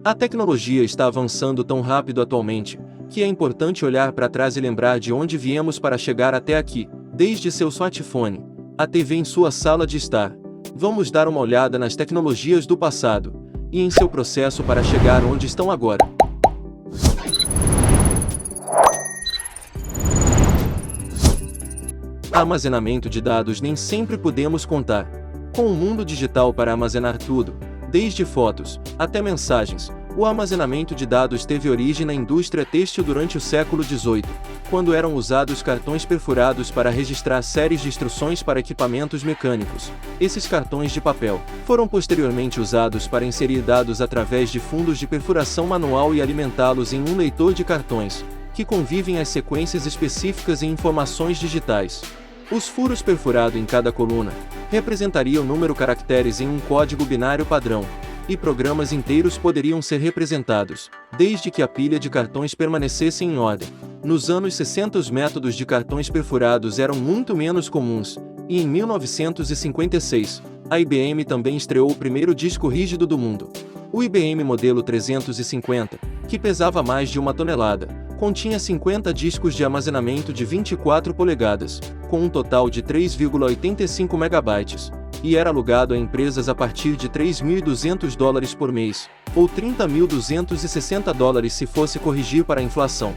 A tecnologia está avançando tão rápido atualmente, que é importante olhar para trás e lembrar de onde viemos para chegar até aqui. Desde seu smartphone, a TV em sua sala de estar. Vamos dar uma olhada nas tecnologias do passado, e em seu processo para chegar onde estão agora. Armazenamento de dados. Nem sempre podemos contar com o mundo digital para armazenar tudo, desde fotos até mensagens. O armazenamento de dados teve origem na indústria têxtil durante o século XVIII, quando eram usados cartões perfurados para registrar séries de instruções para equipamentos mecânicos. Esses cartões de papel foram posteriormente usados para inserir dados através de fundos de perfuração manual e alimentá-los em um leitor de cartões, que convivem as sequências específicas e informações digitais. Os furos perfurados em cada coluna representariam o número caracteres em um código binário padrão, e programas inteiros poderiam ser representados, desde que a pilha de cartões permanecesse em ordem. Nos anos 60 os métodos de cartões perfurados eram muito menos comuns, e em 1956, a IBM também estreou o primeiro disco rígido do mundo. O IBM modelo 350, que pesava mais de 1 tonelada, continha 50 discos de armazenamento de 24 polegadas, com um total de 3,85 megabytes, e era alugado a empresas a partir de $3.200 por mês, ou $30.260 se fosse corrigir para a inflação.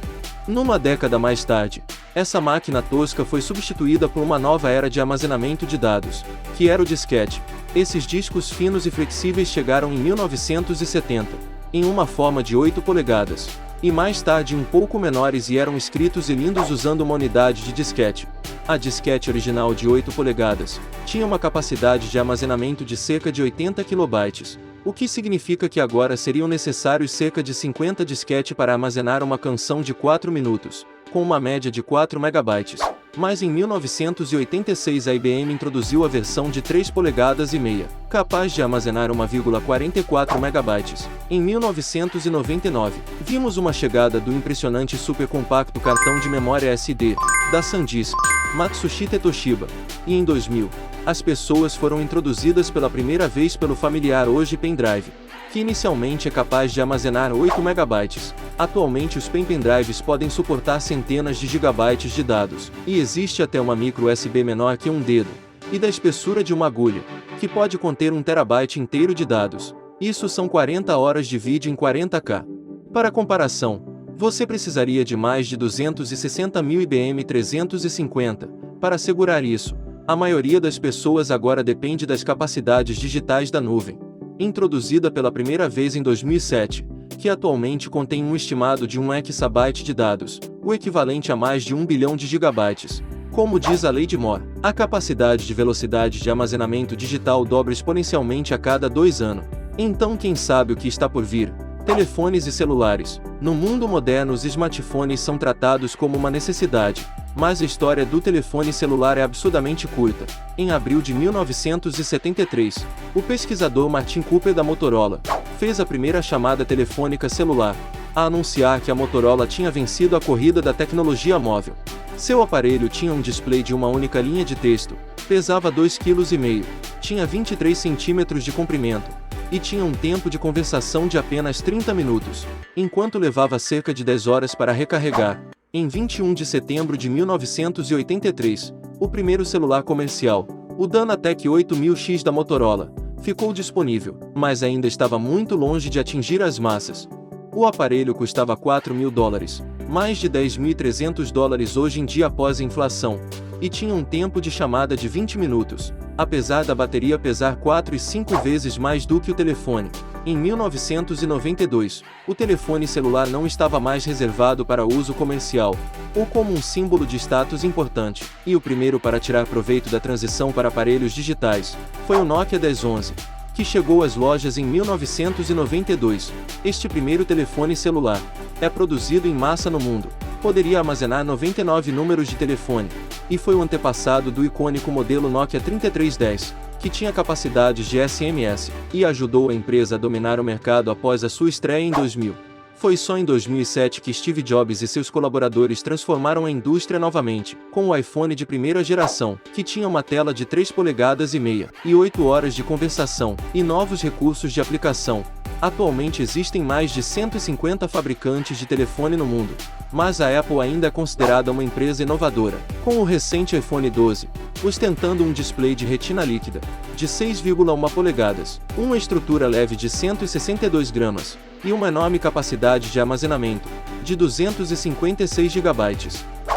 Numa década mais tarde, essa máquina tosca foi substituída por uma nova era de armazenamento de dados, que era o disquete. Esses discos finos e flexíveis chegaram em 1970, em uma forma de 8 polegadas, e mais tarde um pouco menores e eram escritos e lidos usando uma unidade de disquete. A disquete original de 8 polegadas tinha uma capacidade de armazenamento de cerca de 80 kilobytes, o que significa que agora seriam necessários cerca de 50 disquete para armazenar uma canção de 4 minutos, com uma média de 4 megabytes. Mas em 1986 a IBM introduziu a versão de 3 polegadas e meia, capaz de armazenar 1,44 megabytes. Em 1999, vimos uma chegada do impressionante supercompacto cartão de memória SD, da SanDisk, Matsushita e Toshiba. E em 2000, as pessoas foram introduzidas pela primeira vez pelo familiar hoje pendrive, que inicialmente é capaz de armazenar 8 megabytes. Atualmente os pendrives podem suportar centenas de gigabytes de dados, e existe até uma micro USB menor que um dedo, e da espessura de uma agulha, que pode conter 1 terabyte inteiro de dados. Isso são 40 horas de vídeo em 40K. Para comparação, você precisaria de mais de 260.000 IBM 350 para assegurar isso. A maioria das pessoas agora depende das capacidades digitais da nuvem, introduzida pela primeira vez em 2007, que atualmente contém um estimado de 1 exabyte de dados, o equivalente a mais de 1 bilhão de gigabytes. Como diz a lei de Moore, a capacidade de velocidade de armazenamento digital dobra exponencialmente a cada 2 anos. Então quem sabe o que está por vir? Telefones e celulares. No mundo moderno os smartphones são tratados como uma necessidade, mas a história do telefone celular é absurdamente curta. Em abril de 1973, o pesquisador Martin Cooper da Motorola fez a primeira chamada telefônica celular, a anunciar que a Motorola tinha vencido a corrida da tecnologia móvel. Seu aparelho tinha um display de uma única linha de texto, pesava 2,5 kg, tinha 23 centímetros de comprimento, e tinha um tempo de conversação de apenas 30 minutos, enquanto levava cerca de 10 horas para recarregar. Em 21 de setembro de 1983, o primeiro celular comercial, o Danatec 8000X da Motorola, ficou disponível, mas ainda estava muito longe de atingir as massas. O aparelho custava $4.000, mais de $10.300 hoje em dia após a inflação, e tinha um tempo de chamada de 20 minutos, apesar da bateria pesar 4 e 5 vezes mais do que o telefone. Em 1992, o telefone celular não estava mais reservado para uso comercial, ou como um símbolo de status importante, e o primeiro para tirar proveito da transição para aparelhos digitais foi o Nokia 1011, que chegou às lojas em 1992. Este primeiro telefone celular é produzido em massa no mundo, poderia armazenar 99 números de telefone, e foi o antepassado do icônico modelo Nokia 3310, que tinha capacidades de SMS, e ajudou a empresa a dominar o mercado após a sua estreia em 2000. Foi só em 2007 que Steve Jobs e seus colaboradores transformaram a indústria novamente, com o iPhone de primeira geração, que tinha uma tela de 3,5 polegadas e 8 horas de conversação, e novos recursos de aplicação. Atualmente existem mais de 150 fabricantes de telefone no mundo, mas a Apple ainda é considerada uma empresa inovadora, com o recente iPhone 12, ostentando um display de retina líquida, de 6,1 polegadas, uma estrutura leve de 162 gramas, e uma enorme capacidade de armazenamento, de 256 GB.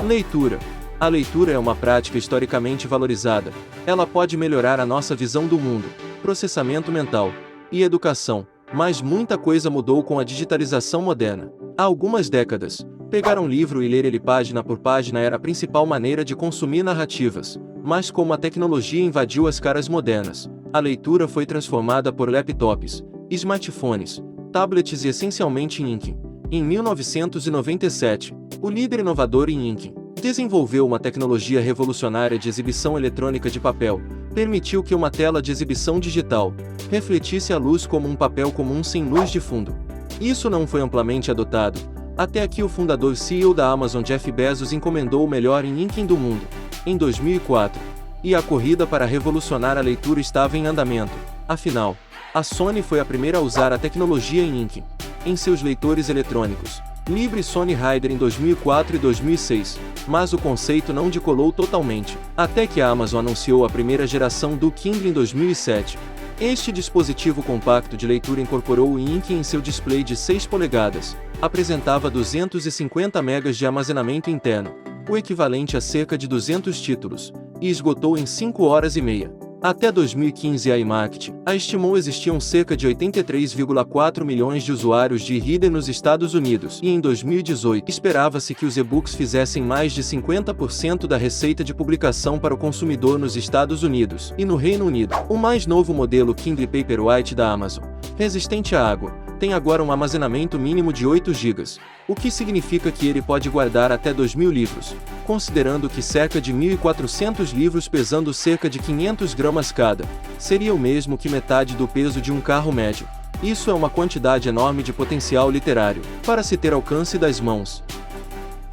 Leitura. A leitura é uma prática historicamente valorizada. Ela pode melhorar a nossa visão do mundo, processamento mental e educação, mas muita coisa mudou com a digitalização moderna. Há algumas décadas, pegar um livro e ler ele página por página era a principal maneira de consumir narrativas, mas como a tecnologia invadiu as caras modernas, a leitura foi transformada por laptops, smartphones, tablets e essencialmente Inking. Em 1997, o líder inovador em Inking desenvolveu uma tecnologia revolucionária de exibição eletrônica de papel, permitiu que uma tela de exibição digital refletisse a luz como um papel comum sem luz de fundo. Isso não foi amplamente adotado, até que o fundador e CEO da Amazon Jeff Bezos encomendou o melhor em Inking do mundo, em 2004, e a corrida para revolucionar a leitura estava em andamento. Afinal, a Sony foi a primeira a usar a tecnologia em Inking em seus leitores eletrônicos, Libre Sony Reader em 2004 e 2006, mas o conceito não decolou totalmente, até que a Amazon anunciou a primeira geração do Kindle em 2007. Este dispositivo compacto de leitura incorporou o Inking em seu display de 6 polegadas, apresentava 250 MB de armazenamento interno, o equivalente a cerca de 200 títulos, e esgotou em 5 horas e meia. Até 2015 a iMarket estimou existiam cerca de 83,4 milhões de usuários de e-reader nos Estados Unidos e em 2018 esperava-se que os e-books fizessem mais de 50% da receita de publicação para o consumidor nos Estados Unidos e no Reino Unido. O mais novo modelo Kindle Paperwhite da Amazon, resistente à água, tem agora um armazenamento mínimo de 8 GB, o que significa que ele pode guardar até 2.000 livros, considerando que cerca de 1.400 livros pesando cerca de 500 gramas cada, seria o mesmo que metade do peso de um carro médio. Isso é uma quantidade enorme de potencial literário, para se ter alcance das mãos.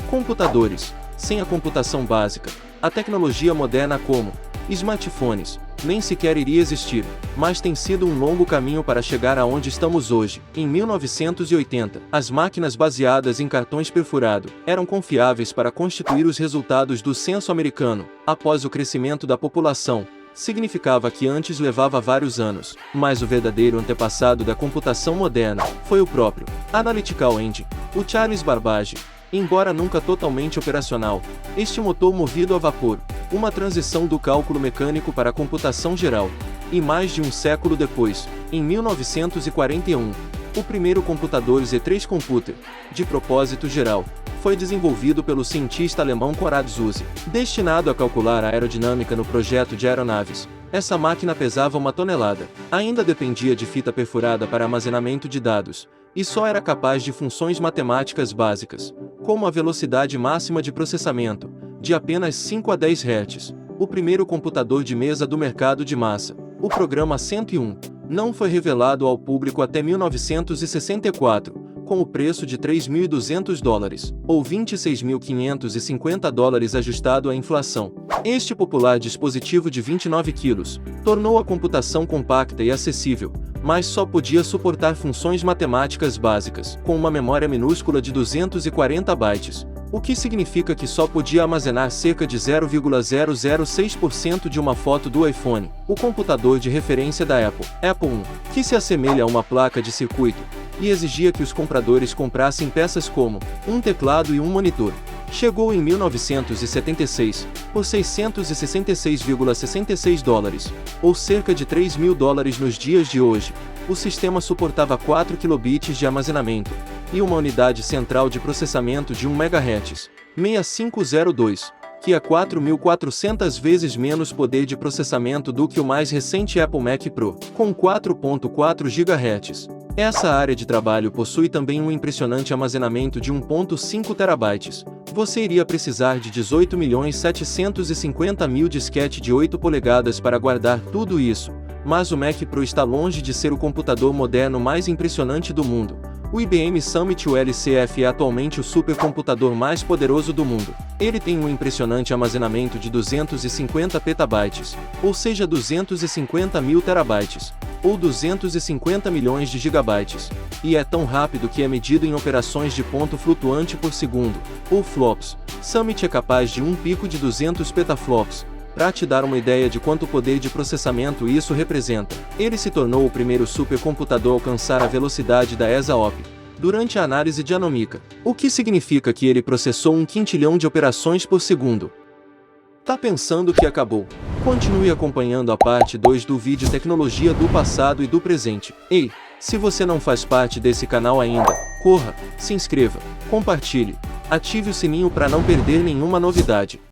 Computadores. Sem a computação básica, a tecnologia moderna como smartphones nem sequer iria existir, mas tem sido um longo caminho para chegar aonde estamos hoje. Em 1980, as máquinas baseadas em cartões perfurado eram confiáveis para constituir os resultados do censo americano. Após o crescimento da população, significava que antes levava vários anos, mas o verdadeiro antepassado da computação moderna foi o próprio Analytical Engine, o Charles Babbage. Embora nunca totalmente operacional, este motor movido a vapor, uma transição do cálculo mecânico para a computação geral. E mais de um século depois, em 1941, o primeiro computador Z3 Computer, de propósito geral, foi desenvolvido pelo cientista alemão Konrad Zuse. Destinado a calcular a aerodinâmica no projeto de aeronaves, essa máquina pesava 1 tonelada, ainda dependia de fita perfurada para armazenamento de dados, e só era capaz de funções matemáticas básicas, como a velocidade máxima de processamento, de apenas 5 a 10 Hz. O primeiro computador de mesa do mercado de massa, o programa 101, não foi revelado ao público até 1964, com o preço de $3.200, ou $26.550 ajustado à inflação. Este popular dispositivo de 29 kg tornou a computação compacta e acessível, mas só podia suportar funções matemáticas básicas, com uma memória minúscula de 240 bytes, o que significa que só podia armazenar cerca de 0,006% de uma foto do iPhone, o computador de referência da Apple, Apple I, que se assemelha a uma placa de circuito, e exigia que os compradores comprassem peças como um teclado e um monitor. Chegou em 1976, por $666,66, ou cerca de $3.000 nos dias de hoje. O sistema suportava 4 kilobits de armazenamento, e uma unidade central de processamento de 1 MHz, 6502, que é 4.400 vezes menos poder de processamento do que o mais recente Apple Mac Pro, com 4.4 GHz. Essa área de trabalho possui também um impressionante armazenamento de 1.5 TB. Você iria precisar de 18.750.000 disquete de 8 polegadas para guardar tudo isso, mas o Mac Pro está longe de ser o computador moderno mais impressionante do mundo. O IBM Summit ULCF é atualmente o supercomputador mais poderoso do mundo. Ele tem um impressionante armazenamento de 250 petabytes, ou seja 250 mil terabytes, ou 250 milhões de gigabytes, e é tão rápido que é medido em operações de ponto flutuante por segundo, ou flops. Summit é capaz de um pico de 200 petaflops. Para te dar uma ideia de quanto poder de processamento isso representa, ele se tornou o primeiro supercomputador a alcançar a velocidade da ESA-OP durante a análise de anomika, o que significa que ele processou 1 quintilhão de operações por segundo. Tá pensando que acabou? Continue acompanhando a parte 2 do vídeo Tecnologia do Passado e do Presente. Ei, se você não faz parte desse canal ainda, corra, se inscreva, compartilhe, ative o sininho para não perder nenhuma novidade.